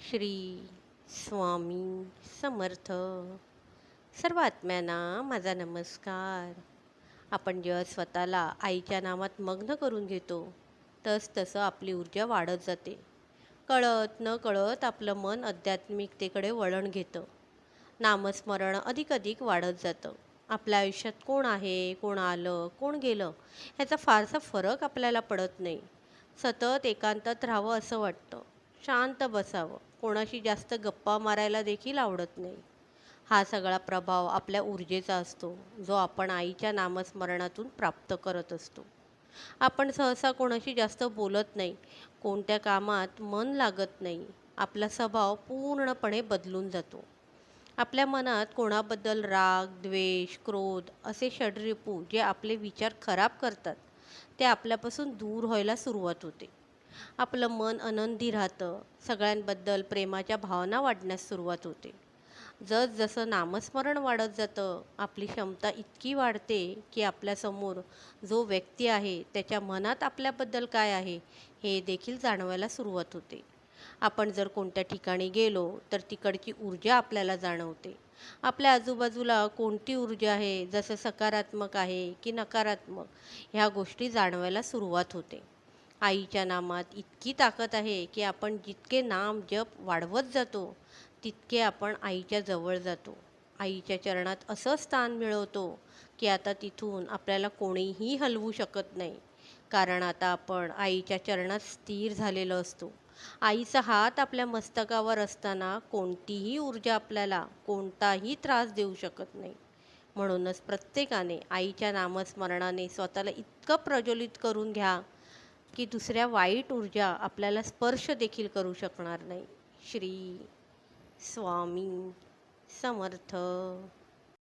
श्री स्वामी समर्थ. सर्व आत्म्यांना माझा नमस्कार. आपण जेव्हा स्वतःला आईच्या नामात मग्न करून घेतो तसं आपली ऊर्जा वाढत जाते. कळत न कळत आपलं मन आध्यात्मिकतेकडे वळण घेतं. नामस्मरण अधिक अधिक वाढत जातं. आपल्या आयुष्यात कोण आहे, कोण आलं, कोण गेलं ह्याचा फारसा फरक आपल्याला पडत नाही. सतत एकांतात राहावं असं वाटतं. शांत बसावं, कोणाशी जास्त गप्पा मारायला देखील आवडत नाही. हा सगळा प्रभाव आपल्या ऊर्जेचा असतो, जो आपण आईच्या नामस्मरणातून प्राप्त करत असतो. आपण सहसा कोणाशी जास्त बोलत नाही, कोणत्या कामात मन लागत नाही. आपला स्वभाव पूर्णपणे बदलून जातो. आपल्या मनात कोणाबद्दल राग, द्वेष, क्रोध असे षड्रिपू जे आपले विचार खराब करतात ते आपल्यापासून दूर व्हायला सुरुवात होते. आपलं मन आनंदी राहतं. सगळ्यांबद्दल प्रेमाच्या भावना वाढण्यास सुरुवात होते. जसजसं नामस्मरण वाढत जातं, आपली क्षमता इतकी वाढते की आपल्यासमोर जो व्यक्ती आहे त्याच्या मनात आपल्याबद्दल काय आहे हे देखील जाणवायला सुरुवात होते. आपण जर कोणत्या ठिकाणी गेलो तर तिकडची ऊर्जा आपल्याला जाणवते. आपल्या आजूबाजूला कोणती ऊर्जा आहे, जसं सकारात्मक आहे की नकारात्मक, ह्या गोष्टी जाणवायला सुरुवात होते. आईच्या नामात इतकी ताकद आहे की आपण जितके नाम जप वाढवत जातो तितके आपण आईच्या जवळ जातो. आईच्या चरणात असं स्थान मिळवतो की आता तिथून आपल्याला कोणीही हलवू शकत नाही. कारण आता आपण आईच्या चरणात स्थिर झालेलो असतो. आईचा हात आपल्या मस्तकावर असताना कोणतीही ऊर्जा आपल्याला कोणताही त्रास देऊ शकत नाही. म्हणूनच प्रत्येकाने आईच्या नामस्मरणाने स्वतःला इतकं प्रज्वलित करून घ्या की दुसऱ्या वाईट ऊर्जा आपल्याला स्पर्श देखील करू शकणार नाही. श्री स्वामी समर्थ.